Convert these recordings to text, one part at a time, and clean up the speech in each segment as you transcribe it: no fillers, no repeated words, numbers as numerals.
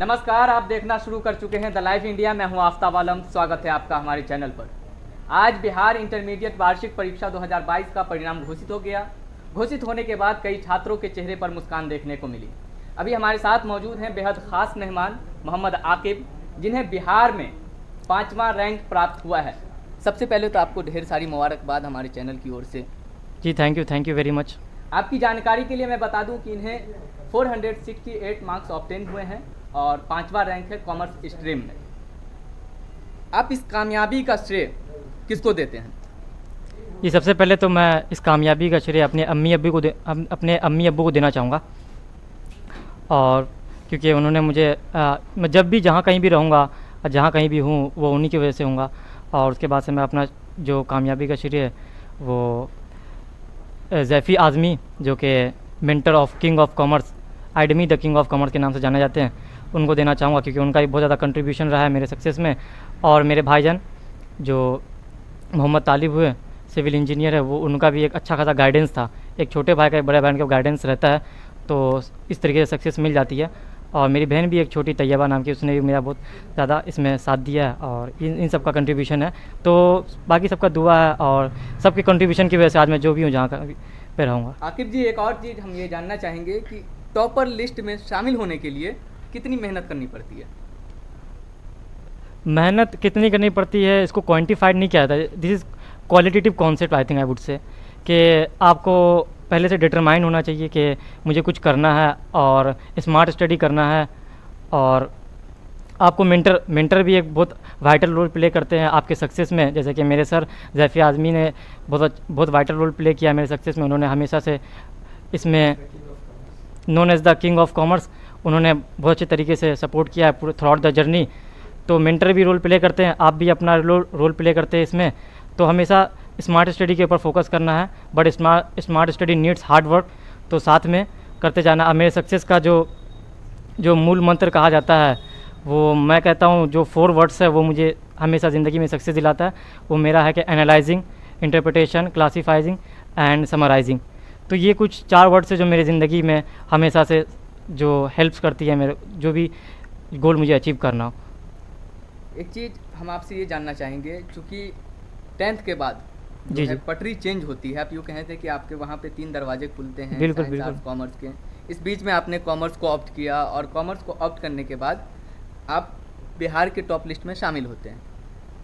नमस्कार, आप देखना शुरू कर चुके हैं द लाइव इंडिया। मैं हूं आफ्ताब आलम। स्वागत है आपका हमारे चैनल पर। आज बिहार इंटरमीडिएट वार्षिक परीक्षा 2022 का परिणाम घोषित हो गया। घोषित होने के बाद कई छात्रों के चेहरे पर मुस्कान देखने को मिली। अभी हमारे साथ मौजूद हैं बेहद खास मेहमान मोहम्मद आकिब, जिन्हें बिहार में 5वां रैंक प्राप्त हुआ है। सबसे पहले तो आपको ढेर सारी मुबारकबाद हमारे चैनल की ओर से। जी थैंक यू वेरी मच। आपकी जानकारी के लिए मैं बता दूं कि इन्हें 468 मार्क्स ऑब्टेन हुए हैं और 5वां रैंक है कॉमर्स स्ट्रीम में। आप इस कामयाबी का श्रेय किसको देते हैं? जी सबसे पहले तो मैं इस कामयाबी का श्रेय अपने अम्मी अब्बू को देना चाहूँगा, और क्योंकि उन्होंने मुझे मैं जब भी जहाँ कहीं भी रहूँगा, जहाँ कहीं भी हूँ, वो उन्हीं की वजह से हूँगा। और उसके बाद से मैं अपना जो कामयाबी का श्रेय है वो ज़ैफ़ी आज़मी, जो कि mentor of king of commerce, आइडमी द किंग ऑफ कॉमर्स के नाम से जाने जाते हैं, उनको देना चाहूँगा, क्योंकि उनका भी बहुत ज़्यादा कंट्रीब्यूशन रहा है मेरे सक्सेस में। और मेरे भाईजान जो मोहम्मद तालिब हुए, सिविल इंजीनियर है, वो उनका भी एक अच्छा खासा गाइडेंस था। एक छोटे भाई का एक बड़े भाई का गाइडेंस रहता है, तो इस तरीके से सक्सेस मिल जाती है। और मेरी बहन भी एक छोटी तैयबा नाम की, उसने भी मेरा बहुत ज़्यादा इसमें साथ दिया है, और इन सब का कंट्रीब्यूशन है। तो बाकी सबका दुआ है और सबके कंट्रीब्यूशन की वजह से आज मैं जो भी हूँ, जहाँ का पे रहूँगा। आकिब जी, एक और चीज़ हम ये जानना चाहेंगे कि टॉपर लिस्ट में शामिल होने के लिए कितनी मेहनत करनी पड़ती है? मेहनत कितनी करनी पड़ती है इसको क्वांटिफाइड नहीं किया जाता। This is qualitative concept, I think I would say, कि आपको पहले से डिटरमाइन होना चाहिए कि मुझे कुछ करना है और स्मार्ट स्टडी करना है। और आपको मेंटर भी एक बहुत वाइटल रोल प्ले करते हैं आपके सक्सेस में। जैसे कि मेरे सर ज़ैफ़ी आज़मी ने बहुत वाइटल रोल प्ले किया मेरे सक्सेस में। उन्होंने हमेशा से इसमें known as the king of commerce, उन्होंने बहुत अच्छे तरीके से सपोर्ट किया है पूरे थ्रू आउट द जर्नी। तो मेंटर भी रोल प्ले करते हैं, आप भी अपना रोल प्ले करते हैं इसमें। तो हमेशा स्मार्ट स्टडी के ऊपर फोकस करना है, but smart study needs hard work, तो साथ में करते जाना। अब मेरे सक्सेस का जो मूल मंत्र कहा जाता है, वो मैं कहता हूँ जो 4 वर्ड्स है वो मुझे हमेशा ज़िंदगी में सक्सेस दिलाता है। वो मेरा है कि एनालाइजिंग, इंटरप्रिटेशन, क्लासीफाइजिंग एंड समराइजिंग। तो ये कुछ 4 वर्ड्स है जो मेरी ज़िंदगी में हमेशा से जो हेल्प्स करती है मेरे जो भी गोल मुझे अचीव करना हो। एक चीज़ हम आपसे ये जानना चाहेंगे, चूँकि 10th के बाद जी जो है जी पटरी चेंज होती है। आप यूँ कहते हैं कि आपके वहाँ पे 3 दरवाजे खुलते हैं, बिल्कुल साइंस, बिल्कुल। आर्ट्स, कॉमर्स के। इस बीच में आपने कॉमर्स को ऑप्ट किया और कॉमर्स को ऑप्ट करने के बाद आप बिहार के टॉप लिस्ट में शामिल होते हैं।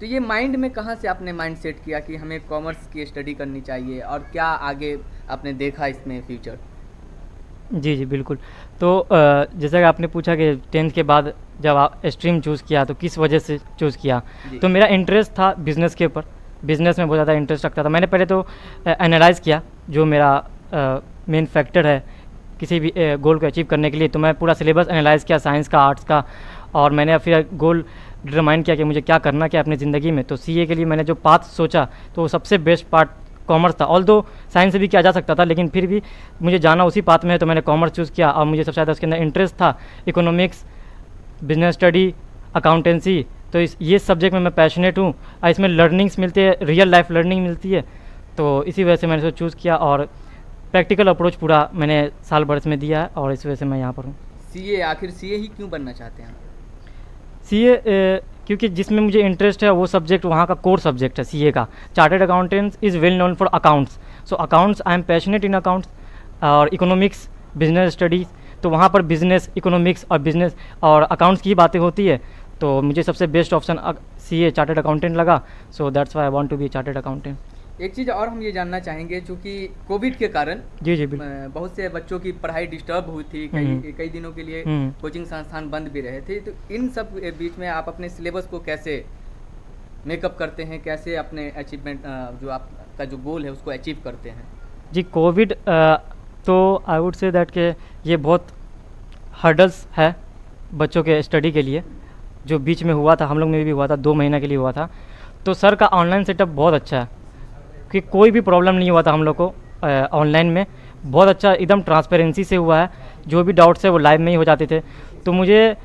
तो ये माइंड में कहाँ से आपने माइंड सेट किया कि हमें कॉमर्स की स्टडी करनी चाहिए, और क्या आगे आपने देखा इसमें फ्यूचर? जी जी बिल्कुल। तो जैसा कि आपने पूछा कि 10th के बाद जब आप स्ट्रीम चूज़ किया तो किस वजह से चूज़ किया, जी। तो मेरा इंटरेस्ट था बिज़नेस के ऊपर। बिज़नेस में बहुत ज़्यादा इंटरेस्ट रखता था। मैंने पहले तो एनालाइज़ किया जो मेरा मेन फैक्टर है किसी भी गोल को अचीव करने के लिए। तो मैं पूरा सिलेबस एनालाइज़ किया, साइंस का, आर्ट्स का, और मैंने फिर गोल डिटरमाइन किया कि मुझे क्या करना क्या अपनी ज़िंदगी में। तो सीए के लिए मैंने जो पाथ सोचा, तो सबसे बेस्ट पार्ट कॉमर्स था। ऑल्दो साइंस से भी किया जा सकता था, लेकिन फिर भी मुझे जाना उसी पाथ में है, तो मैंने कॉमर्स चूज़ किया। और मुझे सबसे ज़्यादा उसके अंदर इंटरेस्ट था इकोनॉमिक्स, बिजनेस स्टडी, अकाउंटेंसी। तो ये सब्जेक्ट में मैं पैशनेट हूँ, और इसमें लर्निंग्स मिलती है, रियल लाइफ लर्निंग मिलती है। तो इसी वजह से मैंने इसको चूज़ किया, और प्रैक्टिकल अप्रोच पूरा मैंने साल भर इसमें दिया है, और इस वजह से मैं यहाँ पर हूँ। सीए, आखिर सीए ही क्यों बनना चाहते हैं? सीए क्योंकि जिसमें मुझे इंटरेस्ट है वो सब्जेक्ट वहाँ का कोर सब्जेक्ट है सीए का। Chartered accountants is well known for accounts, so accounts I am passionate in accounts. और इकोनॉमिक्स, बिजनेस स्टडीज़, तो वहाँ पर बिजनेस, इकोनॉमिक्स और बिजनेस और अकाउंट्स की बातें होती है। तो मुझे सबसे best option CA chartered accountant लगा, so that's why I want to be chartered accountant. एक चीज़ और हम ये जानना चाहेंगे, चूँकि कोविड के कारण जी जी बिल्कुल। बहुत से बच्चों की पढ़ाई डिस्टर्ब हुई थी, कई दिनों के लिए कोचिंग संस्थान बंद भी रहे थे। तो इन सब बीच में आप अपने सिलेबस को कैसे मेकअप करते हैं, कैसे अपने अचीवमेंट जो आपका जो गोल है उसको अचीव करते हैं? जी कोविड तो आई वुड से दैट के ये बहुत हर्डल्स है बच्चों के स्टडी के लिए। जो बीच में हुआ था, हम लोग में भी हुआ था, 2 महीना के लिए हुआ था। तो सर का ऑनलाइन सेटअप बहुत अच्छा है कि कोई भी प्रॉब्लम नहीं हुआ था हम लोग को ऑनलाइन में। बहुत अच्छा एकदम ट्रांसपेरेंसी से हुआ है, जो भी डाउट्स है वो लाइव में ही हो जाते थे। तो मुझे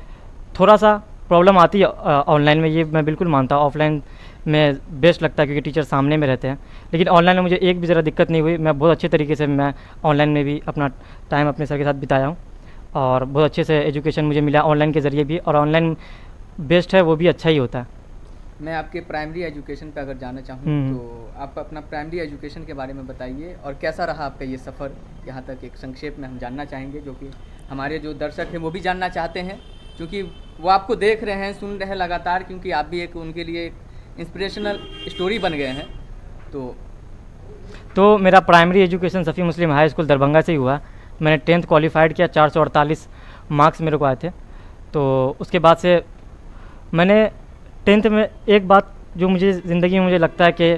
थोड़ा सा प्रॉब्लम आती है ऑनलाइन में, ये मैं बिल्कुल मानता हूँ। ऑफलाइन में बेस्ट लगता है क्योंकि टीचर सामने में रहते हैं, लेकिन ऑनलाइन में मुझे एक भी ज़रा दिक्कत नहीं हुई। मैं बहुत अच्छे तरीके से मैं ऑनलाइन में भी अपना टाइम अपने सर के साथ बिताया हूँ। और बहुत अच्छे से एजुकेशन मुझे मिला ऑनलाइन के ज़रिए भी, और ऑनलाइन बेस्ट है वो भी अच्छा ही होता है। मैं आपके प्राइमरी एजुकेशन पे अगर जाना चाहूँ तो आप अपना प्राइमरी एजुकेशन के बारे में बताइए और कैसा रहा आपका ये सफ़र यहाँ तक, एक संक्षेप में हम जानना चाहेंगे, जो कि हमारे जो दर्शक हैं वो भी जानना चाहते हैं, क्योंकि वो आपको देख रहे हैं, सुन रहे हैं लगातार, क्योंकि आप भी एक उनके लिए एक इंस्पिरेशनल स्टोरी बन गए हैं। तो मेरा प्राइमरी एजुकेशन सफ़ी मुस्लिम हाई स्कूल दरभंगा से ही हुआ। मैंने 10th क्वालिफाइड किया, 448 मार्क्स मेरे को आए थे। तो उसके बाद से मैंने 10th में एक बात जो मुझे ज़िंदगी में मुझे लगता है कि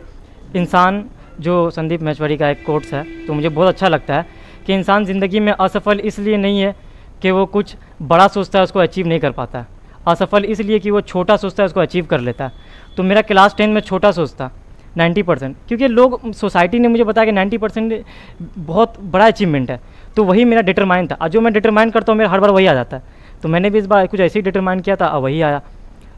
इंसान, जो संदीप महेश्वरी का एक कोट्स है, तो मुझे बहुत अच्छा लगता है कि इंसान ज़िंदगी में असफल इसलिए नहीं है कि वो कुछ बड़ा सोचता है उसको अचीव नहीं कर पाता है, असफल इसलिए कि वो छोटा सोचता है उसको अचीव कर लेता है। तो मेरा क्लास 10 में छोटा सोचता 90%, क्योंकि लोग, सोसाइटी ने मुझे बताया कि 90% बहुत बड़ा अचीवमेंट है, तो वही मेरा डिटरमाइन था। जो मैं डिटरमाइन करता हूँ मेरा हर बार वही आ जाता है। तो मैंने भी इस बार कुछ ऐसे ही डिटरमाइन किया था, वही आया।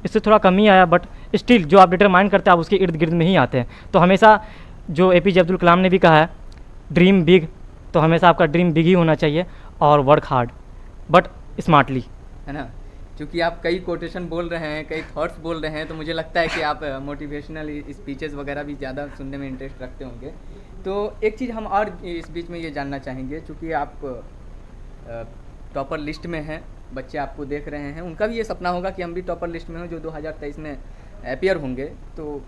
इससे थोड़ा कम ही आया, बट स्टिल जो आप डिटरमाइन करते हैं आप उसके इर्द गिर्द में ही आते हैं। तो हमेशा जो APJ अब्दुल कलाम ने भी कहा है, ड्रीम बिग, तो हमेशा आपका ड्रीम बिग ही होना चाहिए और वर्क हार्ड बट स्मार्टली, है ना। क्योंकि आप कई कोटेशन बोल रहे हैं, कई थॉट्स बोल रहे हैं, तो मुझे लगता है कि आप मोटिवेशनल स्पीचेस वगैरह भी ज़्यादा सुनने में इंटरेस्ट रखते होंगे। तो एक चीज़ हम और इस बीच में ये जानना चाहेंगे, चूँकि आप टॉपर लिस्ट में हैं, बच्चे आपको देख रहे हैं, उनका भी ये सपना होगा कि हम भी टॉपर लिस्ट में हों, जो 2023 में अपीयर होंगे। तो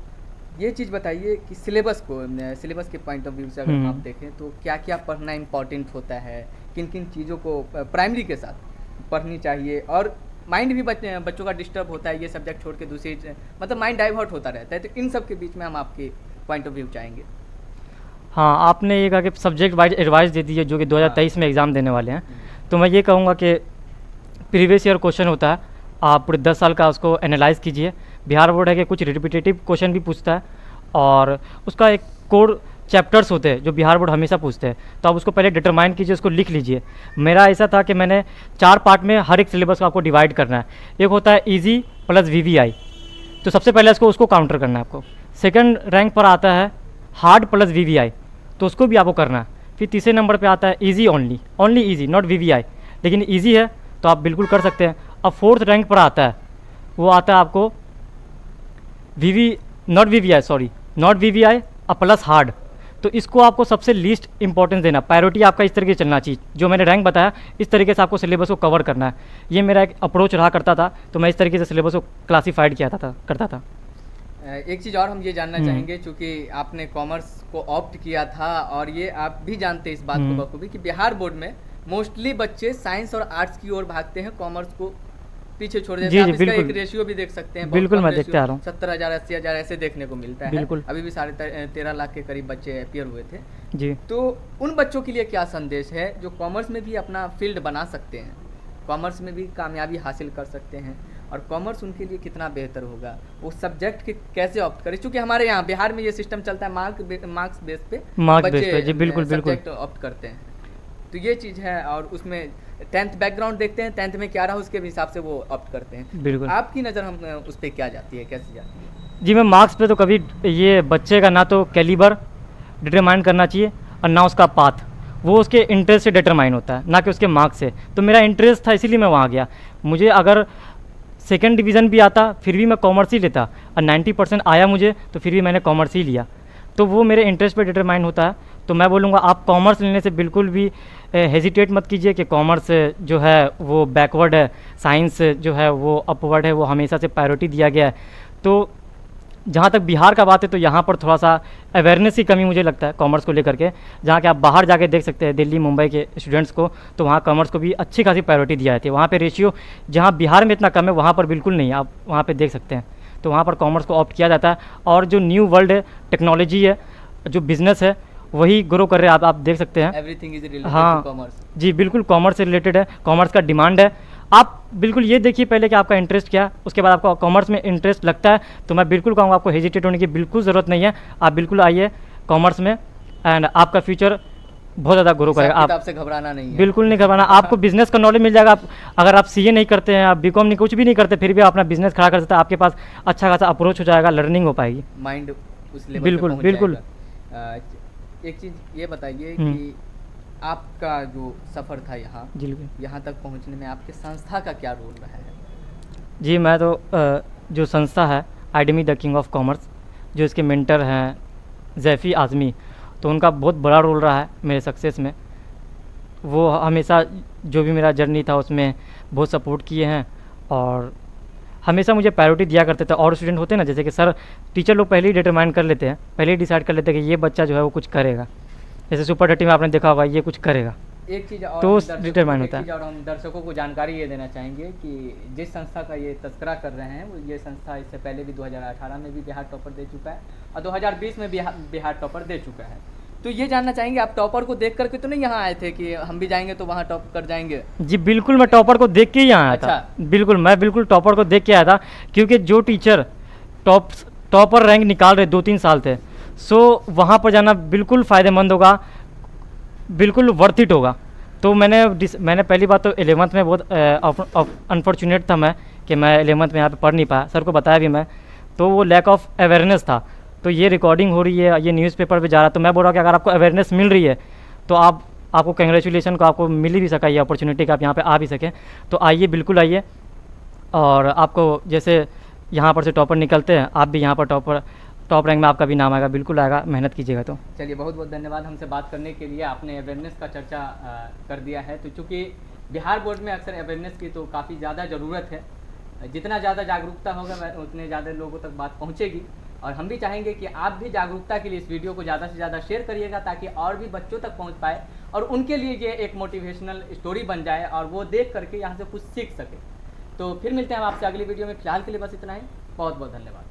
ये चीज़ बताइए कि सिलेबस के पॉइंट ऑफ व्यू से अगर आप देखें तो क्या क्या पढ़ना इम्पॉर्टेंट होता है, किन किन चीज़ों को प्राइमरी के साथ पढ़नी चाहिए, और माइंड भी बच्चों का डिस्टर्ब होता है, ये सब्जेक्ट छोड़ के दूसरी, मतलब माइंड डाइवर्ट होता रहता है, तो इन सब के बीच में हम आपके पॉइंट ऑफ व्यू चाहेंगे। हाँ, आपने ये कहा कि सब्जेक्ट वाइज एडवाइस दे दी है जो कि 2023 में एग्ज़ाम देने वाले हैं। तो मैं ये कहूँगा कि प्रीवियस ईयर क्वेश्चन होता है, आप पूरे 10 साल का उसको एनालाइज़ कीजिए। बिहार बोर्ड है कि कुछ रिपीटेटिव क्वेश्चन भी पूछता है, और उसका एक कोर चैप्टर्स होते हैं जो बिहार बोर्ड हमेशा पूछते हैं, तो आप उसको पहले डिटरमाइन कीजिए, उसको लिख लीजिए। मेरा ऐसा था कि मैंने 4 पार्ट में हर एक सिलेबस को आपको डिवाइड करना है। एक होता है इजी प्लस VVI, तो सबसे पहले उसको काउंटर करना है आपको। सेकंड रैंक पर आता है हार्ड प्लस VVI, तो उसको भी आपको करना है। फिर तीसरे नंबर पे आता है easy only easy, not VVI, लेकिन ईजी है तो आप बिल्कुल कर सकते हैं। अब 4th रैंक पर आता है, वो आता है आपको नॉट VVI प्लस हार्ड, तो इसको आपको सबसे लीस्ट इंपॉर्टेंस देना, प्रायोरिटी आपका इस तरीके से चलना चाहिए। जो मैंने रैंक बताया इस तरीके से आपको सिलेबस को कवर करना है, ये मेरा एक अप्रोच रहा करता था। तो मैं इस तरीके से सिलेबस को क्लासीफाइड करता था। एक चीज़ और हम ये जानना चाहेंगे, चूँकि आपने कॉमर्स को ऑप्ट किया था, और ये आप भी जानते हैं इस बात को बखूबी कि बिहार बोर्ड में मोस्टली बच्चे साइंस और आर्ट्स की ओर भागते हैं, कॉमर्स को पीछे छोड़ देते हैं। आप इसका एक रेशियो भी देख सकते हैं, बिल्कुल मैं देखते आ रहा हूँ, 70,000 80,000 ऐसे देखने को मिलता है। बिल्कुल। अभी भी 13.5 लाख के करीब बच्चे अपीयर हुए थे जी। तो उन बच्चों के लिए क्या संदेश है जो कॉमर्स में भी अपना फील्ड बना सकते हैं, कॉमर्स में भी कामयाबी हासिल कर सकते हैं, और कॉमर्स उनके लिए कितना बेहतर होगा, वो सब्जेक्ट के कैसे ऑप्ट करें? क्योंकि हमारे यहाँ बिहार में ये सिस्टम चलता है, मार्क्स बेस पे बच्चे जी, बिल्कुल सब्जेक्ट ऑप्ट करते हैं। तो ये चीज़ है, और उसमें 10th बैकग्राउंड देखते हैं, 10th में क्या रहा उसके हिसाब से वो ऑप्ट करते हैं। बिल्कुल। आपकी नज़र हम उस पर क्या जाती है, कैसे जाती है? जी, मैं मार्क्स पे तो कभी ये बच्चे का ना तो कैलिबर डिटरमाइन करना चाहिए और ना उसका पाथ, वो उसके इंटरेस्ट से डिटरमाइन होता है, ना कि उसके मार्क्स से। तो मेरा इंटरेस्ट था इसीलिए मैं वहाँ गया। मुझे अगर 2nd डिवीज़न भी आता फिर भी मैं कॉमर्स ही लेता, और 90% आया मुझे तो फिर भी मैंने कॉमर्स ही लिया। तो वो मेरे इंटरेस्ट पे डिटरमाइन होता है। तो मैं बोलूँगा आप कॉमर्स लेने से बिल्कुल भी हेजिटेट मत कीजिए कि कॉमर्स जो है वो बैकवर्ड है, साइंस जो है वो अपवर्ड है, वो हमेशा से प्रायोरिटी दिया गया है। तो जहाँ तक बिहार का बात है तो यहाँ पर थोड़ा सा अवेयरनेस की कमी मुझे लगता है कॉमर्स को लेकर के। जहाँ कि आप बाहर जाके देख सकते हैं दिल्ली मुंबई के स्टूडेंट्स को, तो वहाँ कॉमर्स को भी अच्छी खासी प्रायोरिटी दिया जाती है। वहाँ पे रेशियो जहाँ बिहार में इतना कम है वहाँ पर बिल्कुल नहीं, आप वहाँ पे देख सकते हैं। तो वहाँ पर कॉमर्स को ऑप्ट किया जाता है, और जो न्यू वर्ल्ड है, टेक्नोलॉजी है, जो बिज़नेस है, वही ग्रो कर रहे हैं। आप देख सकते हैं एवरीथिंग इज रिलेटेड हाँ, टू कॉमर्स। जी बिल्कुल, कॉमर्स से रिलेटेड है, कॉमर्स का डिमांड है। आप बिल्कुल ये देखिए पहले कि आपका इंटरेस्ट क्या है, उसके बाद आपको कॉमर्स में इंटरेस्ट लगता है तो मैं बिल्कुल कहूँगा आपको हेजिटेट होने की बिल्कुल ज़रूरत नहीं है। आप बिल्कुल आइए कॉमर्स में, एंड आपका फ्यूचर बहुत ज़्यादा ग्रो करेगा। आपसे घबराना नहीं है, बिल्कुल नहीं घबराना। आपको बिजनेस का नॉलेज मिल जाएगा। आप अगर आप CA नहीं करते हैं, आप BCom नहीं, कुछ भी नहीं करते, फिर भी आप अपना बिजनेस खड़ा कर सकते हैं। आपके पास अच्छा खासा अप्रोच हो जाएगा, लर्निंग हो पाएगी, माइंड उस लेवल बिल्कुल पे पहुंच बिल्कुल। जाएगा। एक चीज़ ये बताइए कि आपका जो सफ़र था जी बिल्कुल। यहाँ तक पहुँचने में आपके संस्था का क्या रोल रहा है? जी मैं तो जो संस्था है आईडीमी द किंग ऑफ कॉमर्स, जो इसके मेंटर हैं जैफ़ी आज़मी, तो उनका बहुत बड़ा रोल रहा है मेरे सक्सेस में। वो हमेशा जो भी मेरा जर्नी था उसमें बहुत सपोर्ट किए हैं और हमेशा मुझे प्रायोरिटी दिया करते थे। और स्टूडेंट होते हैं ना, जैसे कि सर टीचर लोग पहले ही डिटरमाइन कर लेते हैं, पहले ही डिसाइड कर लेते हैं कि ये बच्चा जो है वो कुछ करेगा। जैसे सुपर 30 में आपने देखा होगा ये कुछ करेगा, एक चीज़ और तो हम उस डिटरमाइन होता है। और हम दर्शकों को जानकारी ये देना चाहेंगे कि जिस संस्था का ये तस्करा कर रहे हैं वो ये संस्था इससे पहले भी 2018 में भी बिहार टॉपर दे चुका है और 2020 में बिहार टॉपर दे चुका है। तो ये जानना चाहेंगे, आप टॉपर को देख करके तो नहीं यहाँ आए थे कि हम भी जाएंगे तो वहाँ टॉप कर जाएंगे? जी बिल्कुल, मैं टॉपर को देख के ही यहाँ आया था। बिल्कुल, मैं बिल्कुल टॉपर को देख के आया था, क्योंकि जो टीचर टॉपर रैंक निकाल रहे 2-3 साल थे, सो वहाँ पर जाना बिल्कुल फ़ायदेमंद होगा, बिल्कुल वर्थ इट होगा। तो मैंने पहली बात तो 11th में बहुत अनफॉर्चुनेट था मैं कि मैं 11th में यहाँ पे पढ़ नहीं पाया, सर को बताया भी मैं, तो वो लैक ऑफ अवेयरनेस था। तो ये रिकॉर्डिंग हो रही है, ये न्यूज़पेपर पे जा रहा है, तो मैं बोल रहा हूँ कि अगर आपको अवेयरनेस मिल रही है तो आपको कंग्रेचुलेसन, को आपको मिल ही भी सका ये अपॉर्चुनिटी कि आप यहाँ पे आ भी सकें। तो आइए, बिल्कुल आइए, और आपको जैसे यहाँ पर से टॉपर निकलते हैं, आप भी यहाँ पर टॉप रैंक में आपका भी नाम आएगा, बिल्कुल आएगा, मेहनत कीजिएगा। तो चलिए, बहुत बहुत धन्यवाद हमसे बात करने के लिए। आपने अवेयरनेस का चर्चा कर दिया है, तो चूँकि बिहार बोर्ड में अक्सर अवेयरनेस की तो काफ़ी ज़्यादा ज़रूरत है, जितना ज़्यादा जागरूकता होगा उतने ज़्यादा लोगों तक बात पहुँचेगी। और हम भी चाहेंगे कि आप भी जागरूकता के लिए इस वीडियो को ज़्यादा से ज़्यादा शेयर करिएगा, ताकि और भी बच्चों तक पहुँच पाए और उनके लिए ये एक मोटिवेशनल स्टोरी बन जाए और वो देख करके यहाँ से कुछ सीख सके। तो फिर मिलते हैं हम आपसे अगली वीडियो में। फिलहाल के लिए बस इतना ही। बहुत बहुत धन्यवाद।